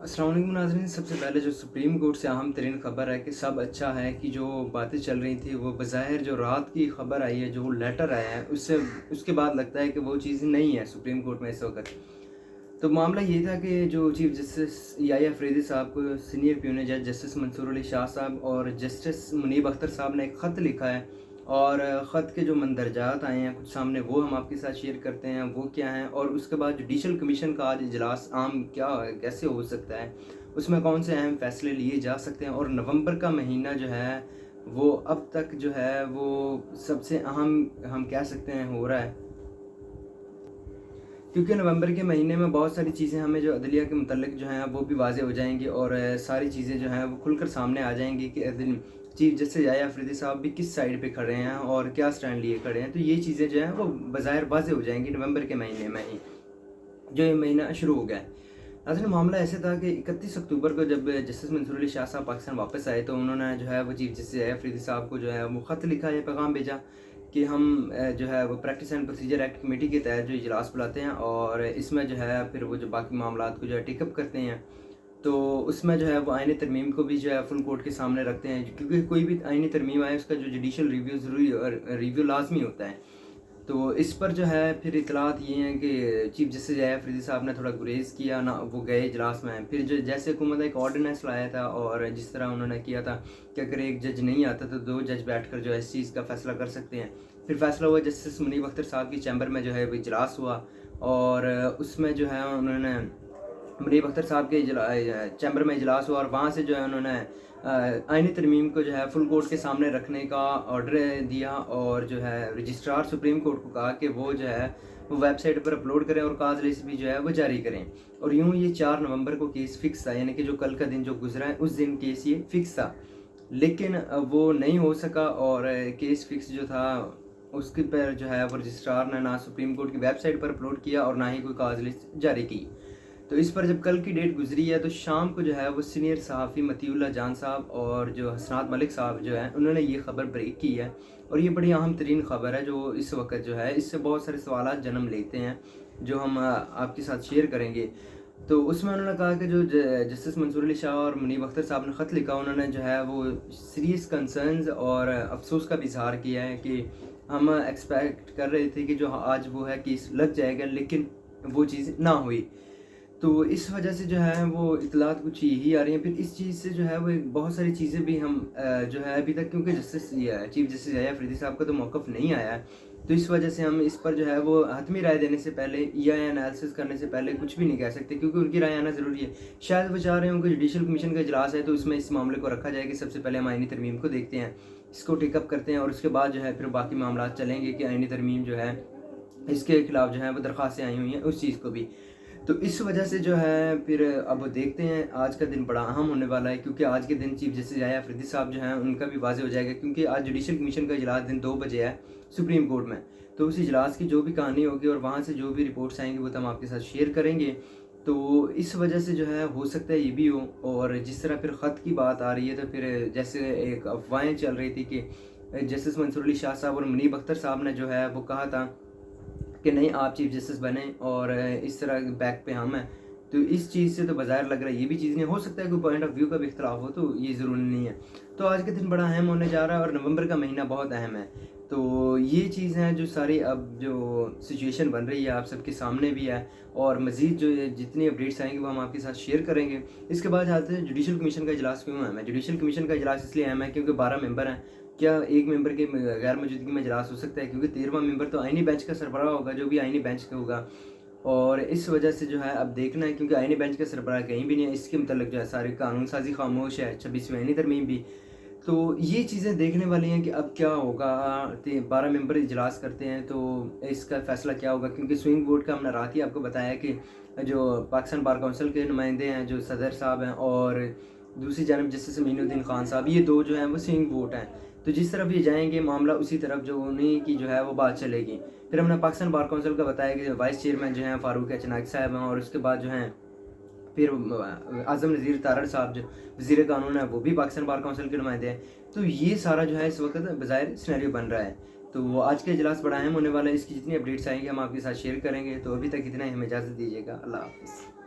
अस्सलाम वालेकुम नाज़रीन। सबसे पहले जो सुप्रीम कोर्ट से अहम तरीन ख़बर है कि सब अच्छा है कि जो बातें चल रही थी वो बज़ाहिर जो रात की ख़बर आई है, जो लेटर आया है, उससे उसके बाद लगता है कि वो चीज़ नहीं है सुप्रीम कोर्ट में इस वक्त। तो मामला ये था कि जो चीफ जस्टिस याया अफरीदी साहब को सीनियर प्यून जज जस्टिस मंसूर अली शाह साहब और जस्टिस मुनीब अख्तर साहब ने एक ख़त लिखा है, और ख़त के जो मंदरजात आए हैं कुछ सामने, वो हम आपके साथ शेयर करते हैं वो क्या हैं। और उसके बाद जुडिशल कमीशन का आज इजलास आम क्या कैसे हो सकता है, उसमें कौन से अहम फैसले लिए जा सकते हैं, और नवंबर का महीना जो है वो अब तक जो है वो सबसे अहम हम कह सकते हैं हो रहा है, क्योंकि नवंबर के महीने में बहुत सारी चीज़ें हमें जो अदलिया के मुतल्लिक जो हैं वो भी वाज़ेह हो जाएंगी, और सारी चीज़ें जो हैं वो खुलकर सामने आ जाएंगी कि चीफ जस्टिस याया अफरीदी साहब भी किस साइड पे खड़े हैं और क्या स्टैंड लिए खड़े हैं। तो ये चीज़ें जो हैं वो बज़ाहिर वाज़ेह हो जाएंगी नवंबर के महीने में ही, जो ये महीना शुरू हो गया है। असल मामला ऐसे था कि 31 अक्टूबर को जब जस्टिस मंसूर अली शाह साहब पाकिस्तान वापस आए, तो उन्होंने जो है वो चीफ जस्टिस याया अफरीदी साहब को जो है वो ख़त लिखा है, पैगाम भेजा कि हम जो है वो practice and procedure act committee के तहत जो इजलास बुलाते हैं, और इसमें जो है फिर वो जो बाकी मामलात को जो है टेकअप करते हैं, तो उसमें जो है वो आईनी तरमीम को भी जो है फुल कोर्ट के सामने रखते हैं, क्योंकि कोई भी आईनी तरमीम आए उसका जो जुडिशल रिव्यू ज़रूरी रिव्यू लाजमी होता है। तो इस पर जो है फिर इतलात ये हैं कि चीफ जस्टिस याया अफरीदी साहब ने थोड़ा गुरेज किया ना, वो गए इजलास में। फिर जो जैसे हुकूमत ने एक ऑर्डिनेंस लाया था, और जिस तरह उन्होंने किया था कि अगर एक जज नहीं आता तो दो जज बैठकर जो है इस चीज़ का फैसला कर सकते हैं। फिर फैसला हुआ जस्टिस मुनीब अख्तर साहब की चैम्बर में जो है वो इजलास हुआ, और उसमें जो है उन्होंने मुनीब अख्तर साहब के चैम्बर में इजलास हुआ, और वहाँ से जो है उन्होंने आईनी तरमीम को जो है फुल कोर्ट के सामने रखने का ऑर्डर दिया, और जो है रजिस्ट्रार सुप्रीम कोर्ट को कहा कि वो जो है वो वेबसाइट पर अपलोड करें और काज लिस्ट भी जो है वो जारी करें। और यूँ ये 4 नवंबर को केस फिक्स था, यानी कि जो कल का दिन जो गुजरा है उस दिन केस ये फिक्स था, लेकिन वो नहीं हो सका। और केस फिक्स जो था उसके पर जो है वो रजिस्ट्रार ने ना सुप्रीम कोर्ट की वेबसाइट पर अपलोड किया और ना ही कोई काज लिस्ट जारी की। तो इस पर जब कल की डेट गुजरी है, तो शाम को जो है वो सीनियर सहाफ़ी मतीउल्लाह जान साहब और जो हसनात मलिक साहब जो हैं उन्होंने ये ख़बर ब्रेक की है, और ये बड़ी अहम तरीन ख़बर है जो इस वक्त जो है इससे बहुत सारे सवाल जन्म लेते हैं, जो हम आपके साथ शेयर करेंगे। तो उसमें उन्होंने कहा कि जो जस्टिस मंसूर अली शाह और मुनीब अख्तर साहब ने ख़त लिखा, उन्होंने जो है वो सीरियस कंसर्न्स और अफसोस का भी इजहार किया है कि हम एक्सपेक्ट कर रहे थे कि जो आज वो है केस लग जाएगा, लेकिन वो चीज़ ना हुई। तो इस वजह से जो है वो इतलात कुछ यही आ रही हैं। फिर इस चीज़ से जो है वो बहुत सारी चीज़ें भी हम जो है अभी तक, क्योंकि जस्टिस ये चीफ जस्टिस याया अफरीदी साहब का तो मौक़िफ़ नहीं आया है, तो इस वजह से हम इस पर जो है वो हतमी राय देने से पहले या एनालिसिस करने से पहले कुछ भी नहीं कह सकते, क्योंकि उनकी राय आना ज़रूरी है। शायद वो चाह रहे हों कि जुडिशल कमीशन का इजलास है तो उसमें इस मामले को रखा जाए कि सबसे पहले हम आईनी तरमीम को देखते हैं, इसको टेकअप करते हैं, और उसके बाद जो है फिर बाकी मामला चलेंगे कि आईनी तरमीम जो है इसके खिलाफ जो है वो दरख्वास्तें आई हुई हैं उस चीज़ को भी। तो इस वजह से जो है फिर अब देखते हैं, आज का दिन बड़ा अहम होने वाला है, क्योंकि आज के दिन चीफ जस्टिस याया अफरीदी साहब जो हैं उनका भी वाज़ेह हो जाएगा, क्योंकि आज जुडिशल कमीशन का इजलास दिन 2 बजे है सुप्रीम कोर्ट में। तो उस इजलास की जो भी कहानी होगी और वहाँ से जो भी रिपोर्ट्स आएंगी वो तो हम आपके साथ शेयर करेंगे। तो इस वजह से जो है हो सकता है ये भी हो। और जिस तरह फिर ख़त की बात आ रही है, तो फिर जैसे एक अफवाहें चल रही थी कि जस्टिस मंसूर अली शाह साहब और मुनीब अख्तर साहब ने जो है वो कहा था कि नहीं आप चीफ जस्टिस बने, और इस तरह बैक पे हम हैं। तो इस चीज़ से तो बाज़ार लग रहा है ये भी चीज़ नहीं हो सकता है, कोई पॉइंट ऑफ व्यू का भी इख्तलाफ हो, तो ये ज़रूरी नहीं है। तो आज के दिन बड़ा अहम होने जा रहा है, और नवंबर का महीना बहुत अहम है। तो ये चीज़ है जो सारी अब जो सिचुएशन बन रही है आप सबके सामने भी है, और मज़ीद जो जितनी अपडेट्स आएंगे वो हम आपके साथ शेयर करेंगे। इसके बाद आते हैं जुडिशल कमीशन का इजलास क्यों अहम है। जुडिशल कमीशन का इजलास इसलिए अहम है क्योंकि 12 मेंबर हैं। क्या एक मेंबर के गैर मौजूदगी में इजलास हो सकता है, क्योंकि 13वां मेंबर तो आईनी बेंच का सरबराह होगा, जो भी आईनी बेंच का होगा। और इस वजह से जो है अब देखना है, क्योंकि आईनी बेंच का सरबराह कहीं भी नहीं है, इसके मतलब जो है सारी कानून साजी खामोश है, 26वीं आईनी तरमीम भी। तो ये चीज़ें देखने वाली हैं कि अब क्या होगा। 12 मेंबर इजलास करते हैं तो इसका फ़ैसला क्या होगा, क्योंकि स्विंग वोट का हमने रात ही आपको बताया कि जो पाकिस्तान बार काउंसिल के नुमाइंदे हैं, जो सदर साहब हैं, और दूसरी जानब जस्टिस अमीनुद्दीन खान साहब, ये दो जो हैं वो स्विंग वोट हैं। तो जिस तरफ ये जाएंगे मामला उसी तरफ जो उन्हीं की जो है वो बात चलेगी। फिर हमने पाकिस्तान बार काउंसिल का बताया कि वाइस चेयरमैन जो हैं फ़ारूक एच नाइक साहब हैं, और उसके बाद जो हैं फिर आज़म नज़ीर तारड़ साहब जो वज़ीर कानून है वो भी पाकिस्तान बार काउंसिल के नुमाइंदे हैं। तो ये सारा जो है इस वक्त बज़ाहिर सिनेरियो बन रहा है। तो आज का इजलास बड़ा अहम होने वाला है, इसकी जितनी अपडेट्स आएंगी हम आपके साथ शेयर करेंगे। तो अभी तक इतना ही, हमें इजाज़त दीजिएगा। अल्लाह हाफ़िज़।